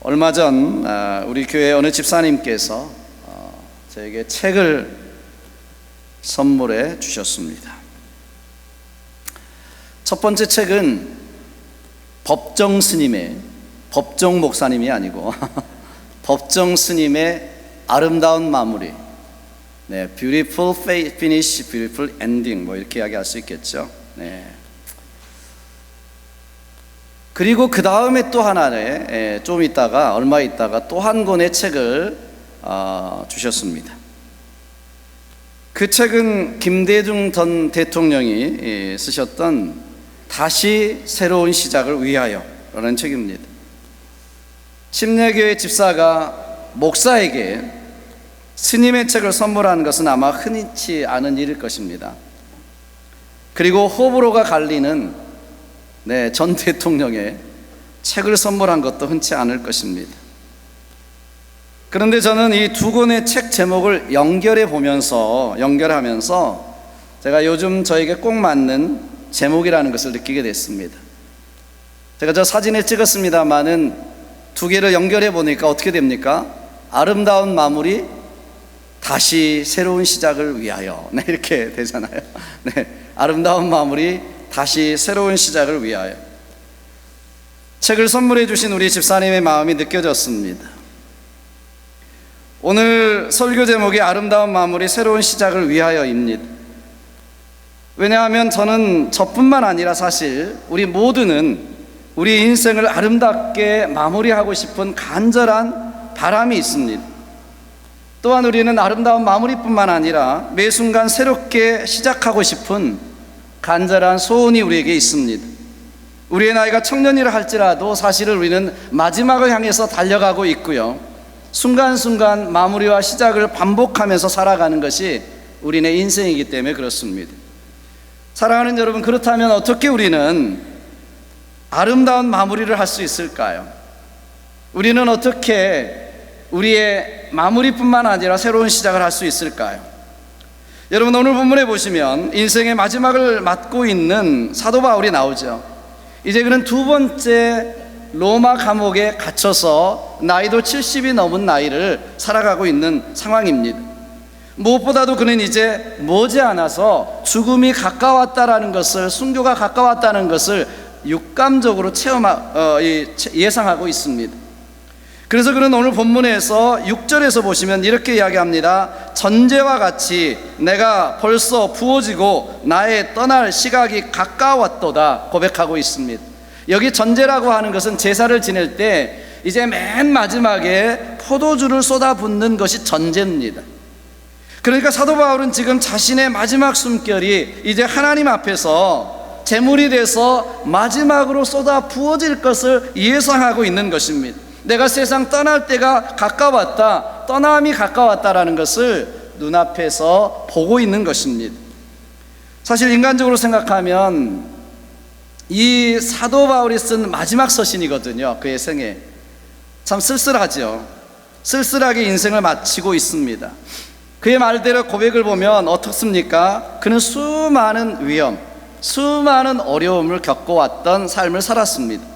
얼마 전 우리 교회 어느 집사님께서 저에게 책을 선물해 주셨습니다. 첫 번째 책은 법정 스님의, 법정 목사님이 아니고 법정 스님의 아름다운 마무리, beautiful finish, beautiful ending, 뭐 이렇게 이야기할 수 있겠죠. 그리고 그 다음에 또 하나의 좀 있다가, 얼마 있다가 또 한 권의 책을 주셨습니다. 그 책은 김대중 전 대통령이 쓰셨던 다시 새로운 시작을 위하여 라는 책입니다. 침례교회 집사가 목사에게 스님의 책을 선물하는 것은 아마 흔치 않은 일일 것입니다. 그리고 호불호가 갈리는 전 대통령의 책을 선물한 것도 흔치 않을 것입니다. 그런데 저는 이 두 권의 책 제목을 연결하면서 제가 요즘 저에게 꼭 맞는 제목이라는 것을 느끼게 됐습니다. 제가 저 사진에 찍었습니다마는 두 개를 연결해 보니까 어떻게 됩니까? 아름다운 마무리, 다시 새로운 시작을 위하여. 이렇게 되잖아요. 아름다운 마무리, 다시 새로운 시작을 위하여. 책을 선물해 주신 우리 집사님의 마음이 느껴졌습니다. 오늘 설교 제목이 아름다운 마무리, 새로운 시작을 위하여입니다. 왜냐하면 저는 저뿐만 아니라 사실 우리 모두는 우리 인생을 아름답게 마무리하고 싶은 간절한 바람이 있습니다. 또한 우리는 아름다운 마무리뿐만 아니라 매 순간 새롭게 시작하고 싶은 간절한 소원이 우리에게 있습니다. 우리의 나이가 청년이라 할지라도 사실은 우리는 마지막을 향해서 달려가고 있고요, 순간순간 마무리와 시작을 반복하면서 살아가는 것이 우리의 인생이기 때문에 그렇습니다. 사랑하는 여러분, 그렇다면 어떻게 우리는 아름다운 마무리를 할 수 있을까요? 우리는 어떻게 우리의 마무리뿐만 아니라 새로운 시작을 할 수 있을까요? 여러분, 오늘 본문에 보시면 인생의 마지막을 맞고 있는 사도 바울이 나오죠. 이제 그는 두 번째 로마 감옥에 갇혀서 나이도 70이 넘은 나이를 살아가고 있는 상황입니다. 무엇보다도 그는 이제 머지않아서 죽음이 가까웠다라는 것을, 순교가 가까웠다는 것을 육감적으로 예상하고 있습니다. 그래서 그는 오늘 본문에서 6절에서 보시면 이렇게 이야기합니다. 전제와 같이 내가 벌써 부어지고 나의 떠날 시각이 가까웠도다 고백하고 있습니다. 여기 전제라고 하는 것은 제사를 지낼 때 이제 맨 마지막에 포도주를 쏟아붓는 것이 전제입니다. 그러니까 사도 바울은 지금 자신의 마지막 숨결이 이제 하나님 앞에서 제물이 돼서 마지막으로 쏟아 부어질 것을 예상하고 있는 것입니다. 내가 세상 떠날 때가 가까웠다, 떠남이 가까웠다라는 것을 눈앞에서 보고 있는 것입니다. 사실 인간적으로 생각하면 이 사도 바울이 쓴 마지막 서신이거든요. 그의 생에 참 쓸쓸하죠. 쓸쓸하게 인생을 마치고 있습니다. 그의 말대로 고백을 보면 어떻습니까? 그는 수많은 위험, 수많은 어려움을 겪어왔던 삶을 살았습니다.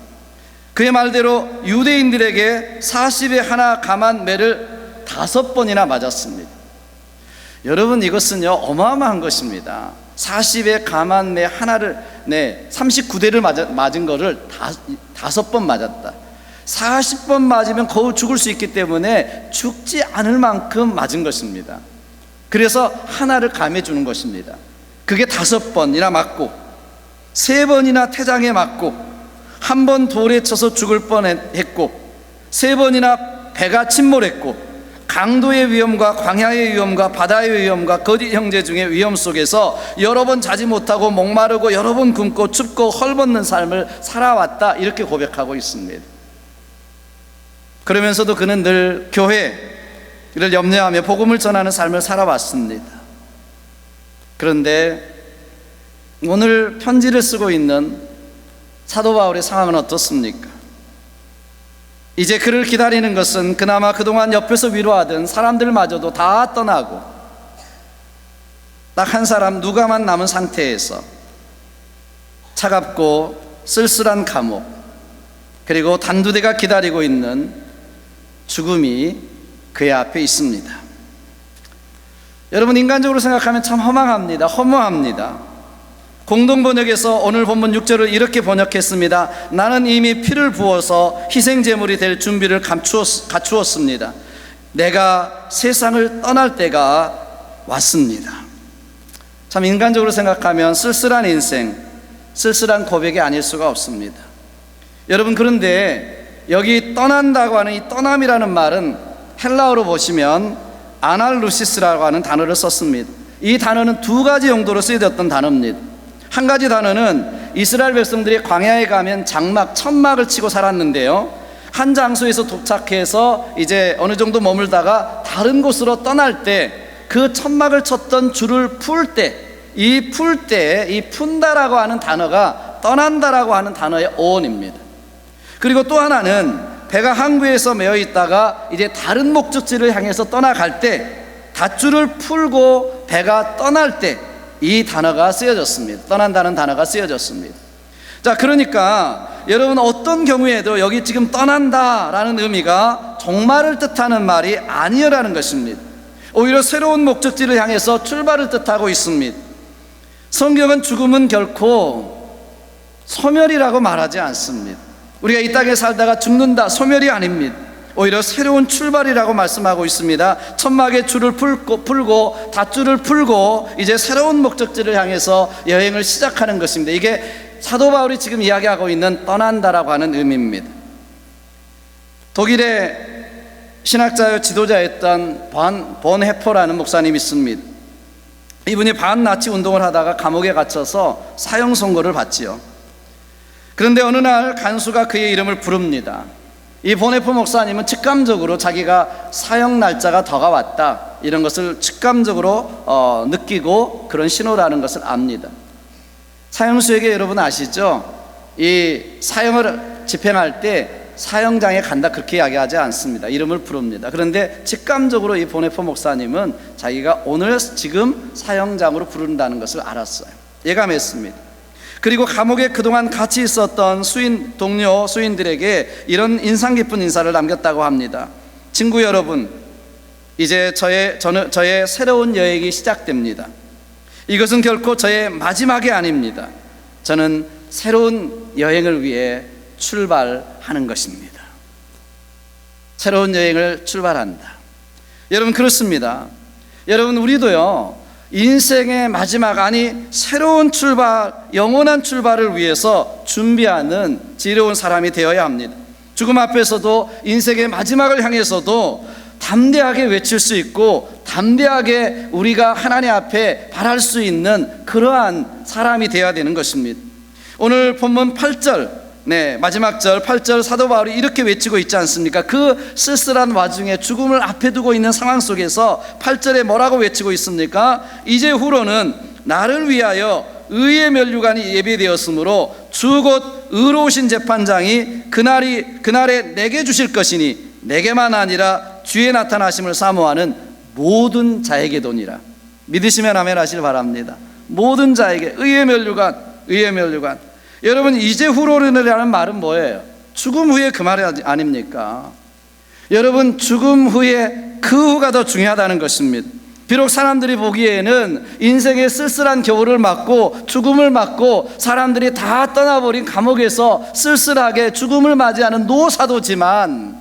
그의 말대로 유대인들에게 40에 하나 감한 매를 5번이나 맞았습니다. 여러분, 이것은요 어마어마한 것입니다. 40에 감한 매 하나를 39대를 맞은 거를 5번 맞았다. 40번 맞으면 거의 죽을 수 있기 때문에 죽지 않을 만큼 맞은 것입니다. 그래서 하나를 감해 주는 것입니다. 그게 5번이나 맞고, 3번이나 태장에 맞고, 1번 돌에 쳐서 죽을 뻔했고, 3번이나 배가 침몰했고, 강도의 위험과 광야의 위험과 바다의 위험과 거짓 형제 중의 위험 속에서 여러 번 자지 못하고 목마르고 여러 번 굶고 춥고 헐벗는 삶을 살아왔다, 이렇게 고백하고 있습니다. 그러면서도 그는 늘 교회를 염려하며 복음을 전하는 삶을 살아왔습니다. 그런데 오늘 편지를 쓰고 있는 사도 바울의 상황은 어떻습니까? 이제 그를 기다리는 것은 그나마 그동안 옆에서 위로하던 사람들마저도 다 떠나고 딱 한 사람 누가만 남은 상태에서 차갑고 쓸쓸한 감옥, 그리고 단두대가 기다리고 있는 죽음이 그의 앞에 있습니다. 여러분, 인간적으로 생각하면 참 허망합니다. 허무합니다. 공동번역에서 오늘 본문 6절을 이렇게 번역했습니다. 나는 이미 피를 부어서 희생제물이 될 준비를 갖추었습니다. 내가 세상을 떠날 때가 왔습니다. 참 인간적으로 생각하면 쓸쓸한 인생, 쓸쓸한 고백이 아닐 수가 없습니다. 여러분, 그런데 여기 떠난다고 하는 이 떠남이라는 말은 헬라어로 보시면 아날루시스라고 하는 단어를 썼습니다. 이 단어는 두 가지 용도로 쓰여졌던 단어입니다. 한 가지 단어는 이스라엘 백성들이 광야에 가면 장막, 천막을 치고 살았는데요, 한 장소에서 도착해서 이제 어느 정도 머물다가 다른 곳으로 떠날 때 그 천막을 쳤던 줄을 풀 때, 이 푼다라고 하는 단어가 떠난다라고 하는 단어의 어원입니다. 그리고 또 하나는 배가 항구에서 매어 있다가 이제 다른 목적지를 향해서 떠나갈 때 닷줄을 풀고 배가 떠날 때 이 단어가 쓰여졌습니다. 떠난다는 단어가 쓰여졌습니다. 자, 그러니까 여러분, 어떤 경우에도 여기 지금 떠난다라는 의미가 종말을 뜻하는 말이 아니라는 것입니다. 오히려 새로운 목적지를 향해서 출발을 뜻하고 있습니다. 성경은 죽음은 결코 소멸이라고 말하지 않습니다. 우리가 이 땅에 살다가 죽는다, 소멸이 아닙니다. 오히려 새로운 출발이라고 말씀하고 있습니다. 천막의 줄을 풀고 닷줄을 풀고 이제 새로운 목적지를 향해서 여행을 시작하는 것입니다. 이게 사도 바울이 지금 이야기하고 있는 떠난다라고 하는 의미입니다. 독일의 신학자요 지도자였던 본 헤퍼라는 목사님이 있습니다. 이분이 반나치 운동을 하다가 감옥에 갇혀서 사형 선고를 받지요. 그런데 어느 날 간수가 그의 이름을 부릅니다. 이 보네포 목사님은 직감적으로 자기가 사형 날짜가 다가왔다, 이런 것을 직감적으로 느끼고 그런 신호라는 것을 압니다. 사형수에게 여러분 아시죠? 이 사형을 집행할 때 사형장에 간다, 그렇게 이야기하지 않습니다. 이름을 부릅니다. 그런데 직감적으로 이 보네포 목사님은 자기가 오늘 지금 사형장으로 부른다는 것을 알았어요. 예감했습니다. 그리고 감옥에 그동안 같이 있었던 동료 수인들에게 이런 인상 깊은 인사를 남겼다고 합니다. 친구 여러분, 이제 저의 새로운 여행이 시작됩니다. 이것은 결코 저의 마지막이 아닙니다. 저는 새로운 여행을 위해 출발하는 것입니다. 새로운 여행을 출발한다. 여러분, 그렇습니다. 여러분, 우리도요, 인생의 마지막, 아니 새로운 출발, 영원한 출발을 위해서 준비하는 지혜로운 사람이 되어야 합니다. 죽음 앞에서도 인생의 마지막을 향해서도 담대하게 외칠 수 있고 담대하게 우리가 하나님 앞에 바랄 수 있는 그러한 사람이 되어야 되는 것입니다. 오늘 본문 8절, 마지막 절 8절 사도 바울이 이렇게 외치고 있지 않습니까? 그 쓸쓸한 와중에 죽음을 앞에 두고 있는 상황 속에서 8절에 뭐라고 외치고 있습니까? 이제 후로는 나를 위하여 의의 면류관이 예비되었으므로 주 곧 의로우신 재판장이 그날에 내게 주실 것이니 내게만 아니라 주의 나타나심을 사모하는 모든 자에게도니라. 믿으시면 아멘 하시길 바랍니다. 모든 자에게 의의 면류관. 여러분, 이제 후로는이라는 말은 뭐예요? 죽음 후에 그 말 아닙니까? 여러분, 죽음 후에 그 후가 더 중요하다는 것입니다. 비록 사람들이 보기에는 인생의 쓸쓸한 겨울을 맞고 죽음을 맞고 사람들이 다 떠나버린 감옥에서 쓸쓸하게 죽음을 맞이하는 노사도지만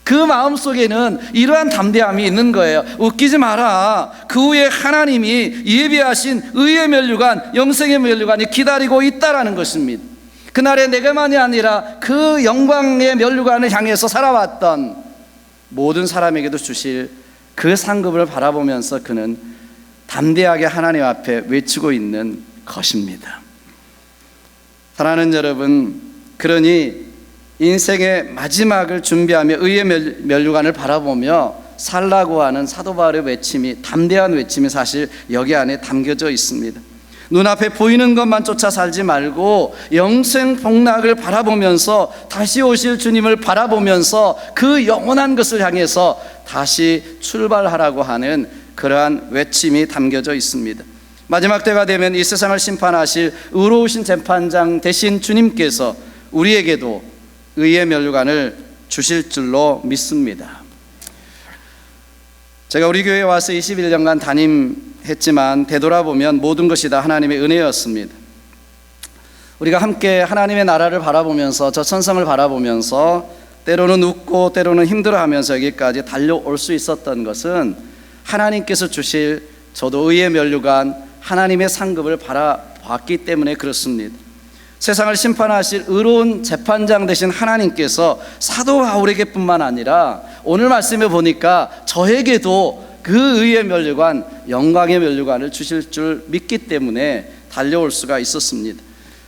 그 마음속에는 이러한 담대함이 있는 거예요. 웃기지 마라. 그 후에 하나님이 예비하신 의의 면류관, 영생의 면류관이 기다리고 있다라는 것입니다. 그날에 내게만이 아니라 그 영광의 면류관을 향해서 살아왔던 모든 사람에게도 주실 그 상급을 바라보면서 그는 담대하게 하나님 앞에 외치고 있는 것입니다. 사랑하는 여러분, 그러니 인생의 마지막을 준비하며 의의 면류관을 바라보며 살라고 하는 사도 바울의 외침이, 담대한 외침이 사실 여기 안에 담겨져 있습니다. 눈앞에 보이는 것만 쫓아 살지 말고 영생 복락을 바라보면서 다시 오실 주님을 바라보면서 그 영원한 것을 향해서 다시 출발하라고 하는 그러한 외침이 담겨져 있습니다. 마지막 때가 되면 이 세상을 심판하실 의로우신 재판장 대신 주님께서 우리에게도 의의 면류관을 주실 줄로 믿습니다. 제가 우리 교회에 와서 21년간 담임했지만 되돌아보면 모든 것이 다 하나님의 은혜였습니다. 우리가 함께 하나님의 나라를 바라보면서 저 천성을 바라보면서 때로는 웃고 때로는 힘들어하면서 여기까지 달려올 수 있었던 것은 하나님께서 주실 저도 의의 면류관 하나님의 상급을 바라봤기 때문에 그렇습니다. 세상을 심판하실 의로운 재판장 되신 하나님께서 사도 바울에게뿐만 아니라 오늘 말씀에 보니까 저에게도 그 의의 면류관, 영광의 면류관을 주실 줄 믿기 때문에 달려올 수가 있었습니다.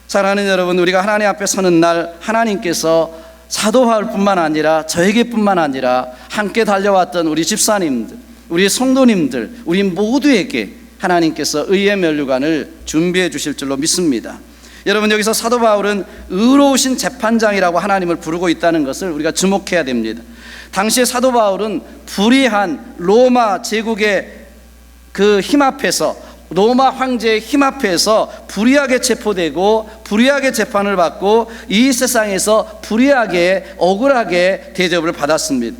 사랑하는 여러분, 우리가 하나님 앞에 서는 날 하나님께서 사도 바울뿐만 아니라 저에게뿐만 아니라 함께 달려왔던 우리 집사님들, 우리 성도님들, 우리 모두에게 하나님께서 의의 면류관을 준비해 주실 줄로 믿습니다. 여러분, 여기서 사도 바울은 의로우신 재판장이라고 하나님을 부르고 있다는 것을 우리가 주목해야 됩니다. 당시에 사도 바울은 불의한 로마 제국의 그 힘 앞에서, 로마 황제의 힘 앞에서 불의하게 체포되고 불의하게 재판을 받고 이 세상에서 불의하게 억울하게 대접을 받았습니다.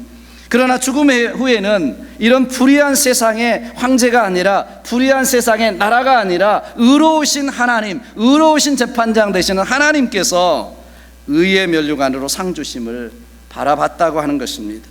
그러나 죽음 후에는 이런 불의한 세상의 황제가 아니라, 불의한 세상의 나라가 아니라 의로우신 하나님, 의로우신 재판장 되시는 하나님께서 의의 면류관으로 상 주심을 바라봤다고 하는 것입니다.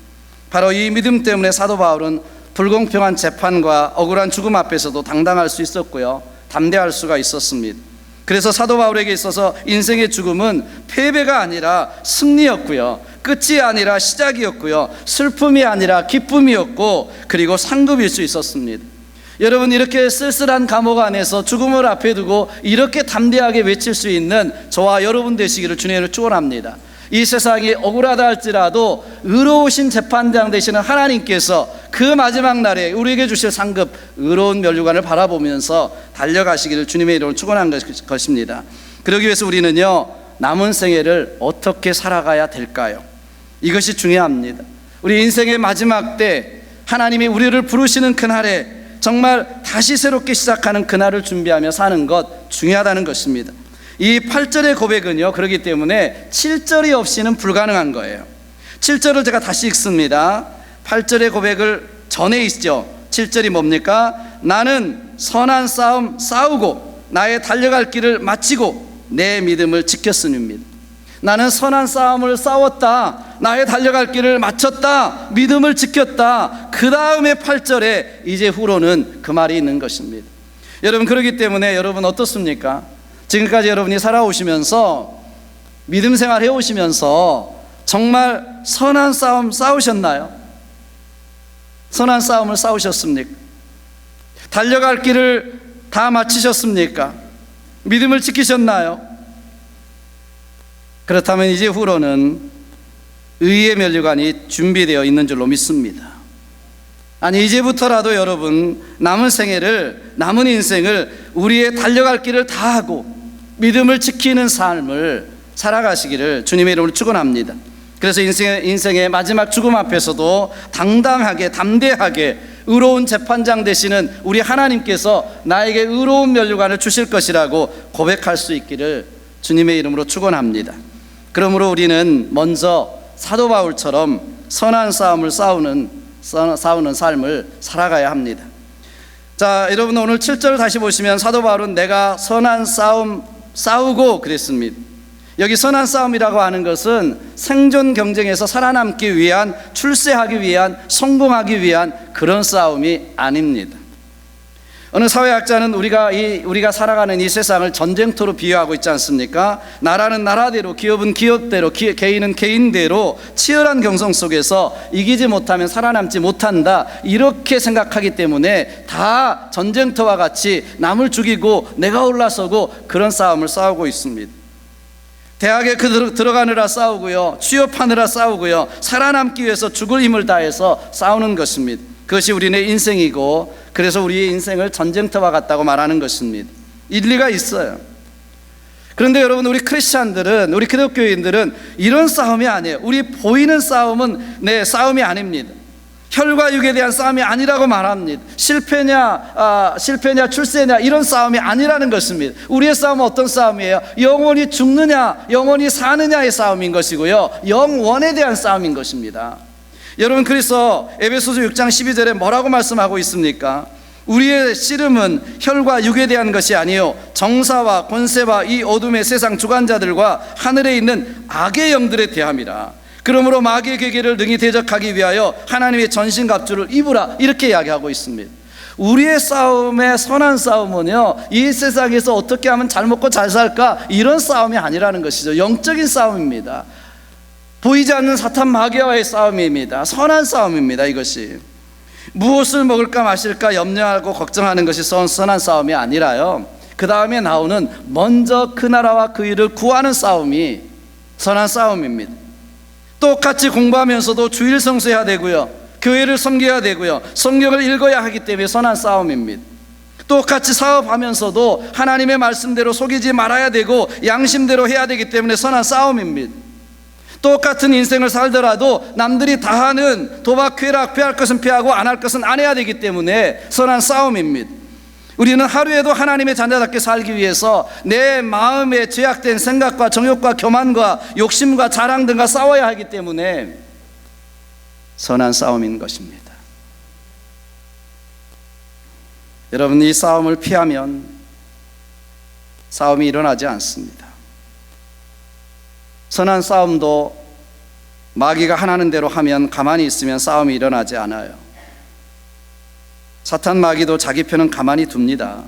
바로 이 믿음 때문에 사도 바울은 불공평한 재판과 억울한 죽음 앞에서도 당당할 수 있었고요, 담대할 수가 있었습니다. 그래서 사도 바울에게 있어서 인생의 죽음은 패배가 아니라 승리였고요, 끝이 아니라 시작이었고요, 슬픔이 아니라 기쁨이었고, 그리고 상급일 수 있었습니다. 여러분, 이렇게 쓸쓸한 감옥 안에서 죽음을 앞에 두고 이렇게 담대하게 외칠 수 있는 저와 여러분 되시기를 주님으로 축원합니다. 이 세상이 억울하다 할지라도 의로우신 재판장 되시는 하나님께서 그 마지막 날에 우리에게 주실 상급 의로운 면류관을 바라보면서 달려가시기를 주님의 이름으로 축원한 것입니다. 그러기 위해서 우리는요, 남은 생애를 어떻게 살아가야 될까요? 이것이 중요합니다. 우리 인생의 마지막 때 하나님이 우리를 부르시는 그날에 정말 다시 새롭게 시작하는 그날을 준비하며 사는 것 중요하다는 것입니다. 이 8절의 고백은요, 그렇기 때문에 7절이 없이는 불가능한 거예요. 7절을 제가 다시 읽습니다. 8절의 고백을 전에 있죠. 7절이 뭡니까? 나는 선한 싸움 싸우고 나의 달려갈 길을 마치고 내 믿음을 지켰으니입니다. 나는 선한 싸움을 싸웠다, 나의 달려갈 길을 마쳤다, 믿음을 지켰다. 그 다음에 8절에 이제 후로는 그 말이 있는 것입니다. 여러분, 그렇기 때문에 여러분 어떻습니까? 지금까지 여러분이 살아오시면서, 믿음 생활 해오시면서 정말 선한 싸움 싸우셨나요? 선한 싸움을 싸우셨습니까? 달려갈 길을 다 마치셨습니까? 믿음을 지키셨나요? 그렇다면 이제 후로는 의의 면류관이 준비되어 있는 줄로 믿습니다. 아니, 이제부터라도 여러분 남은 인생을 우리의 달려갈 길을 다 하고 믿음을 지키는 삶을 살아가시기를 주님의 이름으로 축원합니다. 그래서 인생의 마지막 죽음 앞에서도 당당하게 담대하게 의로운 재판장 되시는 우리 하나님께서 나에게 의로운 면류관을 주실 것이라고 고백할 수 있기를 주님의 이름으로 축원합니다. 그러므로 우리는 먼저 사도 바울처럼 선한 싸움을 싸우는 삶을 살아가야 합니다. 자, 여러분, 오늘 7절 다시 보시면 사도 바울은 내가 선한 싸움 싸우고 그랬습니다. 여기 선한 싸움이라고 하는 것은 생존 경쟁에서 살아남기 위한, 출세하기 위한, 성공하기 위한 그런 싸움이 아닙니다. 어느 사회학자는 우리가 살아가는 이 세상을 전쟁터로 비유하고 있지 않습니까? 나라는 나라대로, 기업은 기업대로, 개인은 개인대로 치열한 경성 속에서 이기지 못하면 살아남지 못한다, 이렇게 생각하기 때문에 다 전쟁터와 같이 남을 죽이고 내가 올라서고 그런 싸움을 싸우고 있습니다. 대학에 들어가느라 싸우고요, 취업하느라 싸우고요, 살아남기 위해서 죽을 힘을 다해서 싸우는 것입니다. 그것이 우리의 인생이고, 그래서 우리의 인생을 전쟁터와 같다고 말하는 것입니다. 일리가 있어요. 그런데 여러분, 우리 크리스찬들은, 우리 기독교인들은 이런 싸움이 아니에요. 우리 보이는 싸움은 싸움이 아닙니다. 혈과 육에 대한 싸움이 아니라고 말합니다. 실패냐 출세냐 이런 싸움이 아니라는 것입니다. 우리의 싸움은 어떤 싸움이에요? 영원히 죽느냐 영원히 사느냐의 싸움인 것이고요, 영원에 대한 싸움인 것입니다. 여러분, 그래서 에베소서 6장 12절에 뭐라고 말씀하고 있습니까? 우리의 씨름은 혈과 육에 대한 것이 아니요 정사와 권세와 이 어둠의 세상 주관자들과 하늘에 있는 악의 영들에 대함이라. 그러므로 마귀의 계계를 능히 대적하기 위하여 하나님의 전신갑주를 입으라, 이렇게 이야기하고 있습니다. 우리의 싸움의 선한 싸움은요, 이 세상에서 어떻게 하면 잘 먹고 잘 살까, 이런 싸움이 아니라는 것이죠. 영적인 싸움입니다. 보이지 않는 사탄 마귀와의 싸움입니다. 선한 싸움입니다. 이것이 무엇을 먹을까 마실까 염려하고 걱정하는 것이 선한 싸움이 아니라요, 그 다음에 나오는 먼저 그 나라와 그 일을 구하는 싸움이 선한 싸움입니다. 똑같이 공부하면서도 주일 성수해야 되고요, 교회를 섬겨야 되고요, 성경을 읽어야 하기 때문에 선한 싸움입니다. 똑같이 사업하면서도 하나님의 말씀대로 속이지 말아야 되고 양심대로 해야 되기 때문에 선한 싸움입니다. 똑같은 인생을 살더라도 남들이 다 하는 도박, 쾌락, 피할 것은 피하고 안 할 것은 안 해야 되기 때문에 선한 싸움입니다. 우리는 하루에도 하나님의 자녀답게 살기 위해서 내 마음에 죄악된 생각과 정욕과 교만과 욕심과 자랑 등과 싸워야 하기 때문에 선한 싸움인 것입니다. 여러분, 이 싸움을 피하면 싸움이 일어나지 않습니다. 선한 싸움도 마귀가 하라는 대로 하면, 가만히 있으면 싸움이 일어나지 않아요. 사탄 마귀도 자기 편은 가만히 둡니다.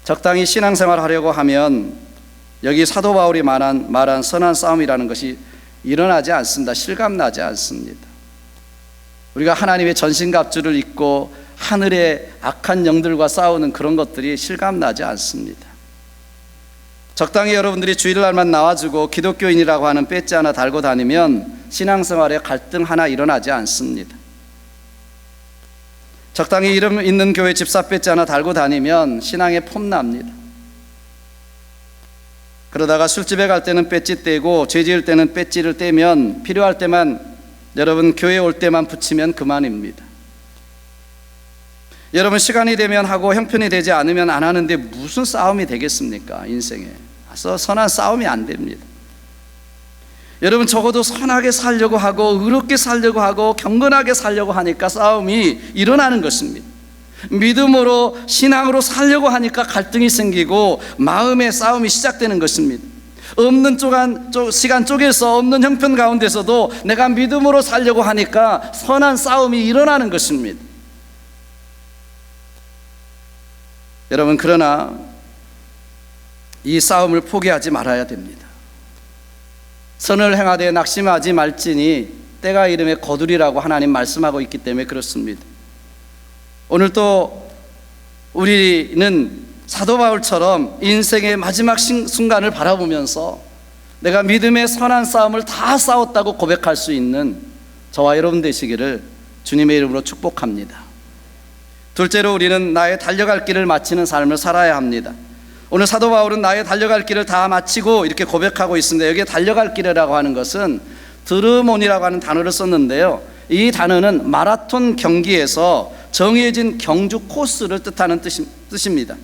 적당히 신앙생활 하려고 하면 여기 사도 바울이 말한 선한 싸움이라는 것이 일어나지 않습니다. 실감나지 않습니다. 우리가 하나님의 전신갑주를 입고 하늘의 악한 영들과 싸우는 그런 것들이 실감나지 않습니다. 적당히 여러분들이 주일날만 나와주고 기독교인이라고 하는 배지 하나 달고 다니면 신앙생활에 갈등 하나 일어나지 않습니다. 적당히 이름 있는 교회 집사 배지 하나 달고 다니면 신앙에 폼납니다. 그러다가 술집에 갈 때는 배지 떼고 죄 지을 때는 배지를 떼면 필요할 때만, 여러분 교회 올 때만 붙이면 그만입니다. 여러분, 시간이 되면 하고 형편이 되지 않으면 안 하는데 무슨 싸움이 되겠습니까? 인생에 선한 싸움이 안 됩니다. 여러분, 적어도 선하게 살려고 하고 의롭게 살려고 하고 경건하게 살려고 하니까 싸움이 일어나는 것입니다. 믿음으로 신앙으로 살려고 하니까 갈등이 생기고 마음의 싸움이 시작되는 것입니다. 없는 시간 쪽에서 없는 형편 가운데서도 내가 믿음으로 살려고 하니까 선한 싸움이 일어나는 것입니다. 여러분, 그러나 이 싸움을 포기하지 말아야 됩니다. 선을 행하되 낙심하지 말지니 때가 이름에 거두리라고 하나님 말씀하고 있기 때문에 그렇습니다. 오늘 또 우리는 사도 바울처럼 인생의 마지막 순간을 바라보면서 내가 믿음의 선한 싸움을 다 싸웠다고 고백할 수 있는 저와 여러분 되시기를 주님의 이름으로 축복합니다. 둘째로, 우리는 나의 달려갈 길을 마치는 삶을 살아야 합니다. 오늘 사도 바울은 나의 달려갈 길을 다 마치고 이렇게 고백하고 있습니다. 여기에 달려갈 길이라고 하는 것은 드르몬이라고 하는 단어를 썼는데요, 이 단어는 마라톤 경기에서 정해진 경주 코스를 뜻하는 뜻입니다.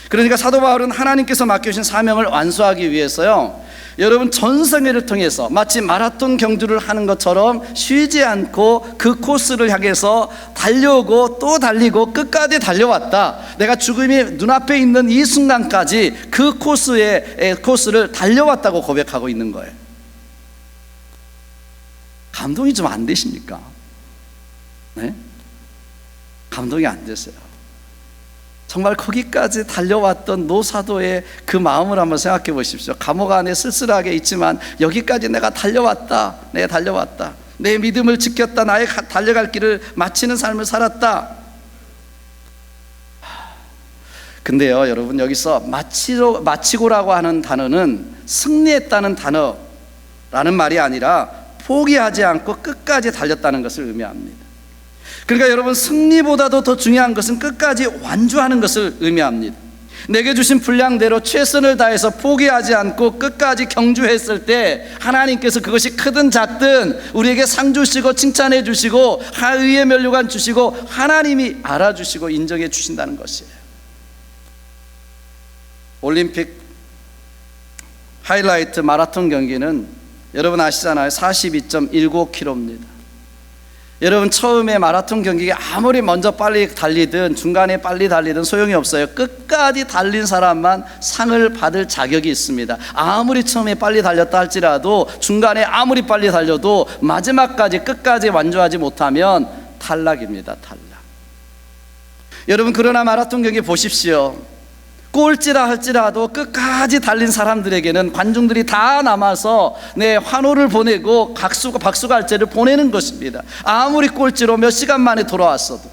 그러니까 사도 바울은 하나님께서 맡겨주신 사명을 완수하기 위해서요, 여러분 전생애를 통해서 마치 마라톤 경주를 하는 것처럼 쉬지 않고 그 코스를 향해서 달려오고 또 달리고 끝까지 달려왔다. 내가 죽음이 눈앞에 있는 이 순간까지 그 코스를 달려왔다고 고백하고 있는 거예요. 감동이 좀 안 되십니까? 네? 감동이 안 되세요. 정말 거기까지 달려왔던 노사도의 그 마음을 한번 생각해 보십시오. 감옥 안에 쓸쓸하게 있지만 여기까지 내가 달려왔다. 내가 달려왔다. 내 믿음을 지켰다. 나의 달려갈 길을 마치는 삶을 살았다. 근데요, 여러분, 여기서 마치고라고 하는 단어는 승리했다는 단어라는 말이 아니라 포기하지 않고 끝까지 달렸다는 것을 의미합니다. 그러니까 여러분, 승리보다도 더 중요한 것은 끝까지 완주하는 것을 의미합니다. 내게 주신 분량대로 최선을 다해서 포기하지 않고 끝까지 경주했을 때 하나님께서 그것이 크든 작든 우리에게 상 주시고 칭찬해 주시고 의의 면류관 주시고 하나님이 알아주시고 인정해 주신다는 것이에요. 올림픽 하이라이트 마라톤 경기는 여러분 아시잖아요. 42.19km입니다. 여러분 처음에 마라톤 경기가 아무리 먼저 빨리 달리든 중간에 빨리 달리든 소용이 없어요. 끝까지 달린 사람만 상을 받을 자격이 있습니다. 아무리 처음에 빨리 달렸다 할지라도 중간에 아무리 빨리 달려도 마지막까지 끝까지 완주하지 못하면 탈락입니다. 탈락. 여러분 그러나 마라톤 경기 보십시오. 꼴찌라 할지라도 끝까지 달린 사람들에게는 관중들이 다 남아서 환호를 보내고 박수갈채를 보내는 것입니다. 아무리 꼴찌로 몇 시간 만에 돌아왔어도.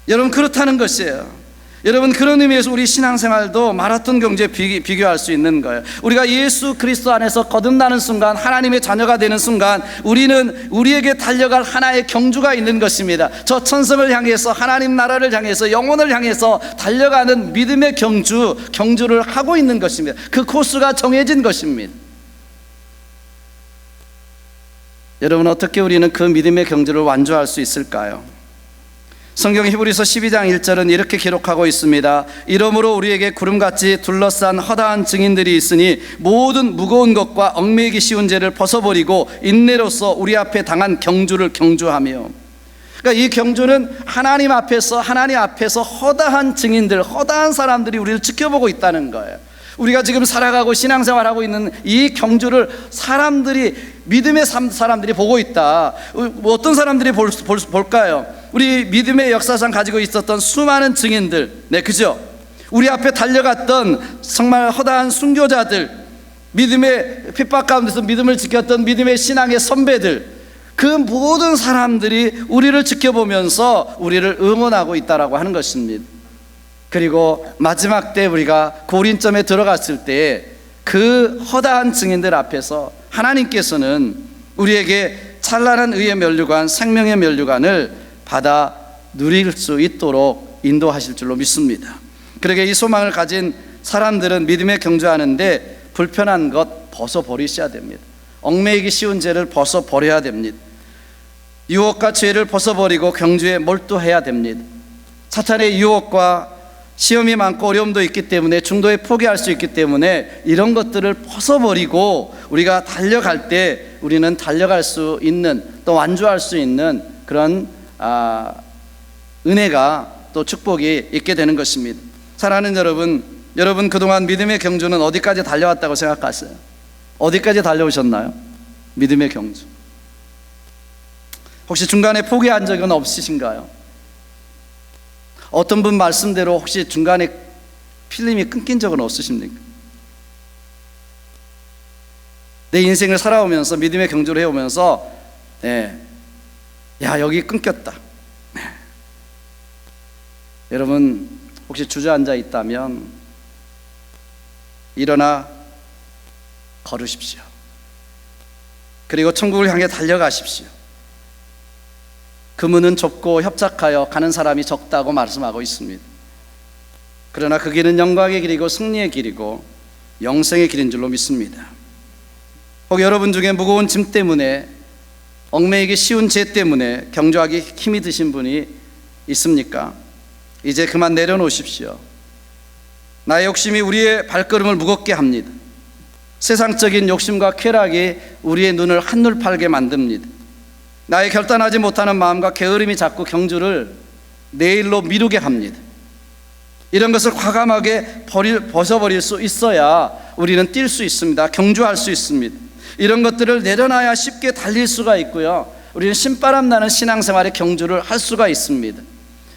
여러분 그렇다는 것이에요. 여러분 그런 의미에서 우리 신앙생활도 마라톤 경기에 비교할 수 있는 거예요. 우리가 예수 그리스도 안에서 거듭나는 순간, 하나님의 자녀가 되는 순간 우리는 우리에게 달려갈 하나의 경주가 있는 것입니다. 저 천성을 향해서, 하나님 나라를 향해서, 영혼을 향해서 달려가는 믿음의 경주를 하고 있는 것입니다. 그 코스가 정해진 것입니다. 여러분 어떻게 우리는 그 믿음의 경주를 완주할 수 있을까요? 성경 히브리서 12장 1절은 이렇게 기록하고 있습니다. 이러므로 우리에게 구름같이 둘러싼 허다한 증인들이 있으니 모든 무거운 것과 얽매이기 쉬운 죄를 벗어버리고 인내로서 우리 앞에 당한 경주를 경주하며. 그러니까 이 경주는 하나님 앞에서 허다한 증인들, 허다한 사람들이 우리를 지켜보고 있다는 거예요. 우리가 지금 살아가고 신앙생활하고 있는 이 경주를 믿음의 사람들이 보고 있다. 어떤 사람들이 볼까요? 우리 믿음의 역사상 가지고 있었던 수많은 증인들, 그죠? 우리 앞에 달려갔던 정말 허다한 순교자들, 믿음의 핍박 가운데서 믿음을 지켰던 믿음의 신앙의 선배들, 그 모든 사람들이 우리를 지켜보면서 우리를 응원하고 있다라고 하는 것입니다. 그리고 마지막 때 우리가 고린점에 들어갔을 때 그 허다한 증인들 앞에서 하나님께서는 우리에게 찬란한 의의 면류관, 생명의 면류관을 받아 누릴 수 있도록 인도하실 줄로 믿습니다. 그러게 이 소망을 가진 사람들은 믿음에 경주하는데 불편한 것 벗어버리셔야 됩니다. 얽매이기 쉬운 죄를 벗어버려야 됩니다. 유혹과 죄를 벗어버리고 경주에 몰두해야 됩니다. 사탄의 유혹과 시험이 많고 어려움도 있기 때문에 중도에 포기할 수 있기 때문에 이런 것들을 벗어버리고 우리가 달려갈 때 우리는 달려갈 수 있는, 또 완주할 수 있는 그런 은혜가, 또 축복이 있게 되는 것입니다. 사랑하는 여러분 그동안 믿음의 경주는 어디까지 달려왔다고 생각하세요? 어디까지 달려오셨나요? 믿음의 경주. 혹시 중간에 포기한 적은 없으신가요? 어떤 분 말씀대로 혹시 중간에 필름이 끊긴 적은 없으십니까? 내 인생을 살아오면서 믿음의 경주를 해오면서 야 여기 끊겼다. 여러분 혹시 주저앉아 있다면 일어나 걸으십시오. 그리고 천국을 향해 달려가십시오. 그 문은 좁고 협착하여 가는 사람이 적다고 말씀하고 있습니다. 그러나 그 길은 영광의 길이고 승리의 길이고 영생의 길인 줄로 믿습니다. 혹 여러분 중에 무거운 짐 때문에, 얽매이기 쉬운 죄 때문에 경주하기 힘이 드신 분이 있습니까? 이제 그만 내려놓으십시오. 나의 욕심이 우리의 발걸음을 무겁게 합니다. 세상적인 욕심과 쾌락이 우리의 눈을 한눈 팔게 만듭니다. 나의 결단하지 못하는 마음과 게으름이 자꾸 경주를 내일로 미루게 합니다. 이런 것을 과감하게 벗어버릴 수 있어야 우리는 뛸 수 있습니다. 경주할 수 있습니다. 이런 것들을 내려놔야 쉽게 달릴 수가 있고요, 우리는 신바람 나는 신앙생활의 경주를 할 수가 있습니다.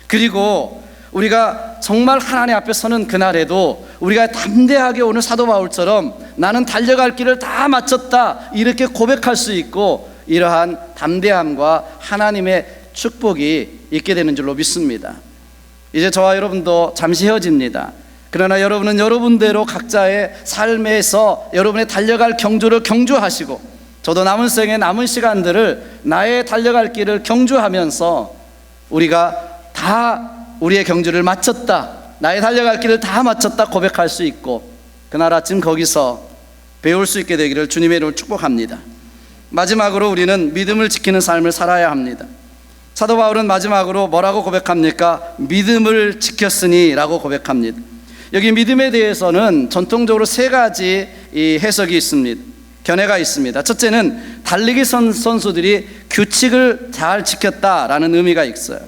그리고 우리가 정말 하나님 앞에 서는 그날에도 우리가 담대하게 오늘 사도 바울처럼 나는 달려갈 길을 다 마쳤다 이렇게 고백할 수 있고, 이러한 담대함과 하나님의 축복이 있게 되는 줄로 믿습니다. 이제 저와 여러분도 잠시 헤어집니다. 그러나 여러분은 여러분대로 각자의 삶에서 여러분의 달려갈 경주를 경주하시고, 저도 남은 생의 남은 시간들을 나의 달려갈 길을 경주하면서 우리가 다 우리의 경주를 마쳤다, 나의 달려갈 길을 다 마쳤다 고백할 수 있고, 그날 아침 거기서 배울 수 있게 되기를 주님의 이름으로 축복합니다. 마지막으로 우리는 믿음을 지키는 삶을 살아야 합니다. 사도 바울은 마지막으로 뭐라고 고백합니까? 믿음을 지켰으니 라고 고백합니다. 여기 믿음에 대해서는 전통적으로 세 가지 이 해석이 있습니다. 견해가 있습니다. 첫째는 달리기 선수들이 규칙을 잘 지켰다라는 의미가 있어요.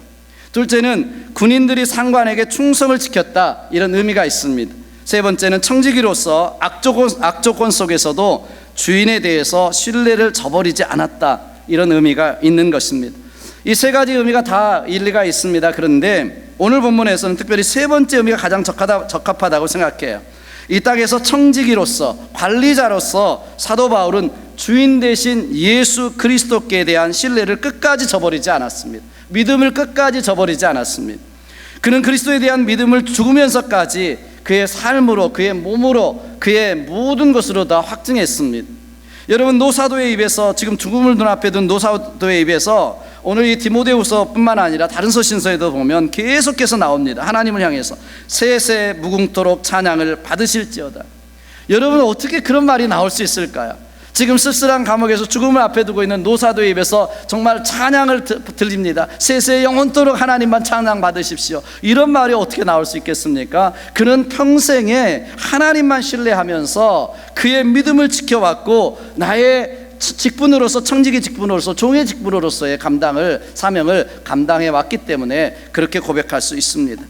둘째는 군인들이 상관에게 충성을 지켰다, 이런 의미가 있습니다. 세 번째는 청지기로서 악조건 속에서도 주인에 대해서 신뢰를 저버리지 않았다, 이런 의미가 있는 것입니다. 이 세 가지 의미가 다 일리가 있습니다. 그런데 오늘 본문에서는 특별히 세 번째 의미가 가장 적합하다고 생각해요. 이 땅에서 청지기로서, 관리자로서 사도 바울은 주인 대신 예수 그리스도께 대한 신뢰를 끝까지 저버리지 않았습니다. 믿음을 끝까지 저버리지 않았습니다. 그는 그리스도에 대한 믿음을 죽으면서까지 그의 삶으로, 그의 몸으로, 그의 모든 것으로 다 확증했습니다. 여러분, 노사도의 입에서, 지금 죽음을 눈앞에 둔 노사도의 입에서 오늘 이 디모데후서뿐만 아니라 다른 서신서에도 보면 계속해서 나옵니다. 하나님을 향해서 세세 무궁토록 찬양을 받으실지어다. 여러분, 어떻게 그런 말이 나올 수 있을까요? 지금 쓸쓸한 감옥에서 죽음을 앞에 두고 있는 노사도의 입에서 정말 찬양을 들립니다. 세세 영원토록 하나님만 찬양 받으십시오. 이런 말이 어떻게 나올 수 있겠습니까? 그는 평생에 하나님만 신뢰하면서 그의 믿음을 지켜왔고, 나의 직분으로서, 청지기 직분으로서, 종의 직분으로서의 사명을 감당해 왔기 때문에 그렇게 고백할 수 있습니다.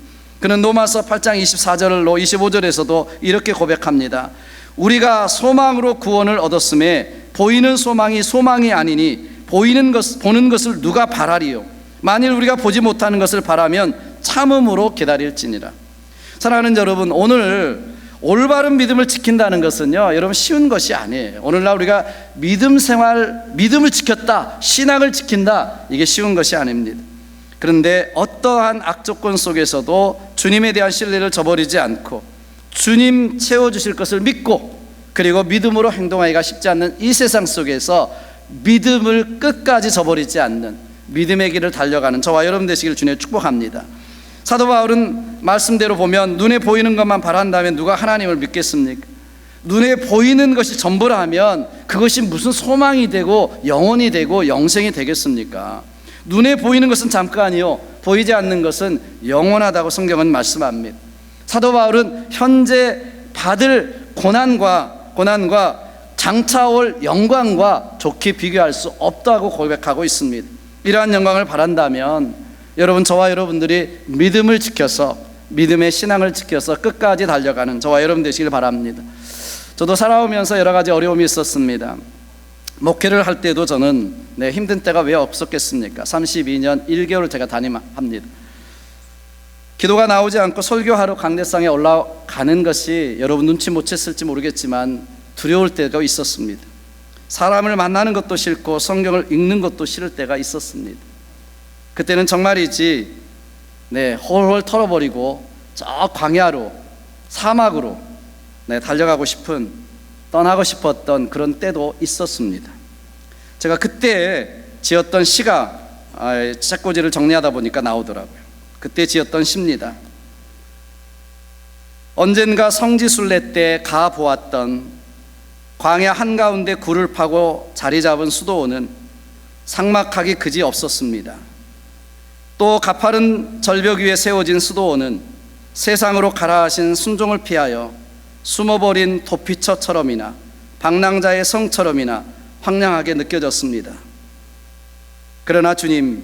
그는 로마서 8장 24절로 25절에서도 이렇게 고백합니다. 우리가 소망으로 구원을 얻었음에 보이는 소망이 소망이 아니니 보는 것을 누가 바라리요? 만일 우리가 보지 못하는 것을 바라면 참음으로 기다릴지니라. 사랑하는 여러분, 오늘 올바른 믿음을 지킨다는 것은요, 여러분, 쉬운 것이 아니에요. 오늘날 우리가 믿음 생활, 믿음을 지켰다, 신앙을 지킨다, 이게 쉬운 것이 아닙니다. 그런데 어떠한 악조건 속에서도 주님에 대한 신뢰를 저버리지 않고 주님 채워주실 것을 믿고, 그리고 믿음으로 행동하기가 쉽지 않는 이 세상 속에서 믿음을 끝까지 저버리지 않는 믿음의 길을 달려가는 저와 여러분 되시기를 주님 축복합니다. 사도 바울은 말씀대로 보면 눈에 보이는 것만 바란다면 누가 하나님을 믿겠습니까? 눈에 보이는 것이 전부라면 그것이 무슨 소망이 되고 영원이 되고 영생이 되겠습니까? 눈에 보이는 것은 잠깐이요, 보이지 않는 것은 영원하다고 성경은 말씀합니다. 사도 바울은 현재 받을 고난과 장차 올 영광과 좋게 비교할 수 없다고 고백하고 있습니다. 이러한 영광을 바란다면 여러분, 저와 여러분들이 믿음을 지켜서, 믿음의 신앙을 지켜서 끝까지 달려가는 저와 여러분 되시길 바랍니다. 저도 살아오면서 여러 가지 어려움이 있었습니다. 목회를 할 때도 저는 힘든 때가 왜 없었겠습니까? 32년 1개월 제가 담임합니다. 기도가 나오지 않고 설교하러 강대상에 올라가는 것이 여러분 눈치 못 챘을지 모르겠지만 두려울 때가 있었습니다. 사람을 만나는 것도 싫고 성경을 읽는 것도 싫을 때가 있었습니다. 그때는 정말이지 홀홀 털어버리고 저 광야로, 사막으로 달려가고 싶은, 떠나고 싶었던 그런 때도 있었습니다. 제가 그때 지었던 시가 책꽂이를 정리하다 보니까 나오더라고요. 그때 지었던 시입니다. 언젠가 성지순례 때 가 보았던 광야 한가운데 굴을 파고 자리 잡은 수도원은 삭막하기 그지 없었습니다. 또 가파른 절벽 위에 세워진 수도원은 세상으로 가라 하신 순종을 피하여 숨어버린 도피처처럼이나 방랑자의 성처럼이나 황량하게 느껴졌습니다. 그러나 주님,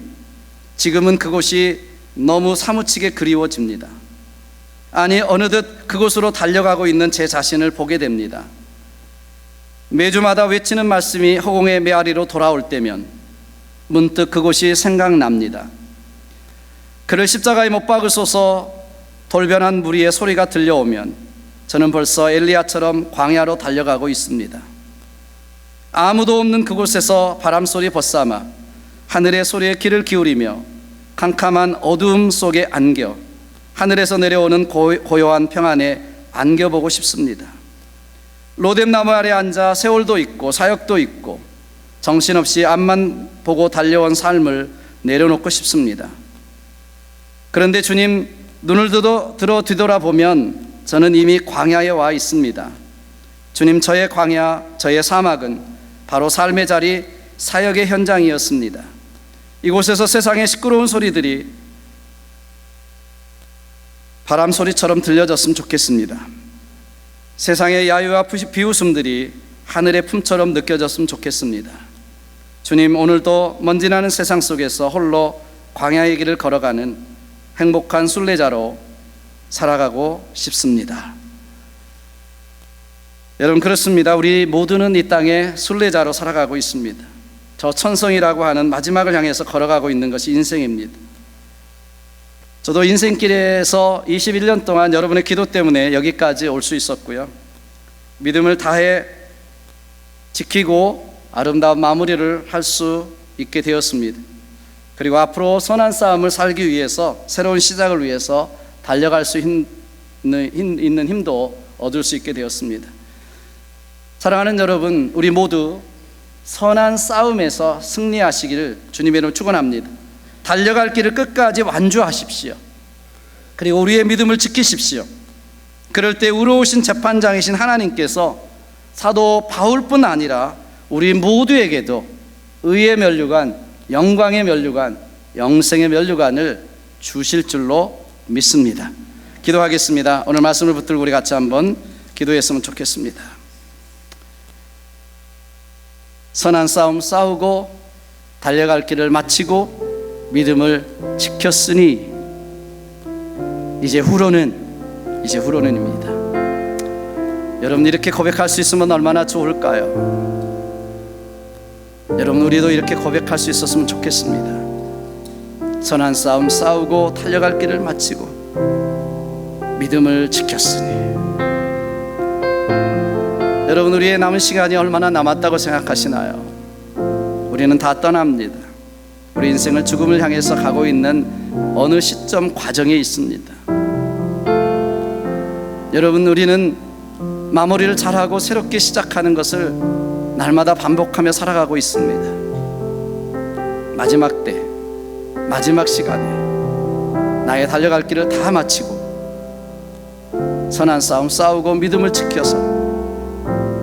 지금은 그곳이 너무 사무치게 그리워집니다. 아니, 어느덧 그곳으로 달려가고 있는 제 자신을 보게 됩니다. 매주마다 외치는 말씀이 허공의 메아리로 돌아올 때면 문득 그곳이 생각납니다. 그를 십자가에 못 박으소서 돌변한 무리의 소리가 들려오면 저는 벌써 엘리야처럼 광야로 달려가고 있습니다. 아무도 없는 그곳에서 바람소리 벗삼아 하늘의 소리에 귀를 기울이며 캄캄한 어두움 속에 안겨 하늘에서 내려오는 고요한 평안에 안겨보고 싶습니다. 로뎀나무 아래 앉아 세월도 있고 사역도 있고 정신없이 앞만 보고 달려온 삶을 내려놓고 싶습니다. 그런데 주님, 눈을 들어 뒤돌아보면 저는 이미 광야에 와 있습니다. 주님, 저의 광야, 저의 사막은 바로 삶의 자리, 사역의 현장이었습니다. 이곳에서 세상의 시끄러운 소리들이 바람 소리처럼 들려졌으면 좋겠습니다. 세상의 야유와 비웃음들이 하늘의 품처럼 느껴졌으면 좋겠습니다. 주님, 오늘도 먼지나는 세상 속에서 홀로 광야의 길을 걸어가는 행복한 순례자로 살아가고 싶습니다. 여러분, 그렇습니다. 우리 모두는 이 땅에 순례자로 살아가고 있습니다. 저 천성이라고 하는 마지막을 향해서 걸어가고 있는 것이 인생입니다. 저도 인생길에서 21년 동안 여러분의 기도 때문에 여기까지 올 수 있었고요, 믿음을 다해 지키고 아름다운 마무리를 할 수 있게 되었습니다. 그리고 앞으로 선한 싸움을 살기 위해서, 새로운 시작을 위해서 달려갈 수 있는 힘도 얻을 수 있게 되었습니다. 사랑하는 여러분, 우리 모두 선한 싸움에서 승리하시기를 주님의 이름으로 축원합니다. 달려갈 길을 끝까지 완주하십시오. 그리고 우리의 믿음을 지키십시오. 그럴 때 의로우신 재판장이신 하나님께서 사도 바울뿐 아니라 우리 모두에게도 의의 면류관, 영광의 면류관, 영생의 면류관을 주실 줄로 믿습니다. 기도하겠습니다. 오늘 말씀을 붙들고 우리 같이 한번 기도했으면 좋겠습니다. 선한 싸움 싸우고 달려갈 길을 마치고 믿음을 지켰으니 이제 후로는입니다. 여러분, 이렇게 고백할 수 있으면 얼마나 좋을까요? 여러분, 우리도 이렇게 고백할 수 있었으면 좋겠습니다. 선한 싸움 싸우고 달려갈 길을 마치고 믿음을 지켰으니. 여러분, 우리의 남은 시간이 얼마나 남았다고 생각하시나요? 우리는 다 떠납니다. 우리 인생을 죽음을 향해서 가고 있는 어느 시점 과정에 있습니다. 여러분, 우리는 마무리를 잘하고 새롭게 시작하는 것을 날마다 반복하며 살아가고 있습니다. 마지막 때, 마지막 시간에 나의 달려갈 길을 다 마치고 선한 싸움 싸우고 믿음을 지켜서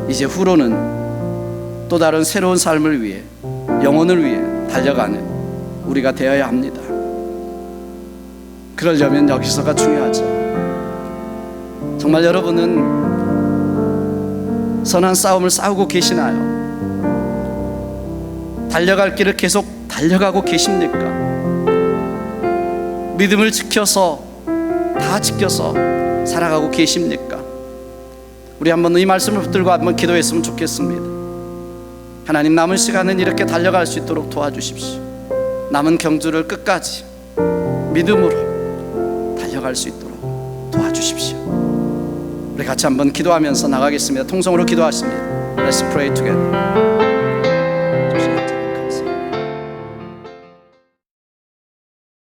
이제 후로는 또 다른 새로운 삶을 위해, 영혼을 위해 달려가는 우리가 되어야 합니다. 그러려면 여기서가 중요하죠. 정말 여러분은 선한 싸움을 싸우고 계시나요? 달려갈 길을 계속 달려가고 계십니까? 믿음을 지켜서, 다 지켜서 살아가고 계십니까? 우리 한번 이 말씀을 붙들고 한번 기도했으면 좋겠습니다. 하나님, 남은 시간은 이렇게 달려갈 수 있도록 도와주십시오. 남은 경주를 끝까지 믿음으로 달려갈 수 있도록 도와주십시오. 우리 같이 한번 기도하면서 나가겠습니다. 통성으로 기도하십니다. Let's pray together.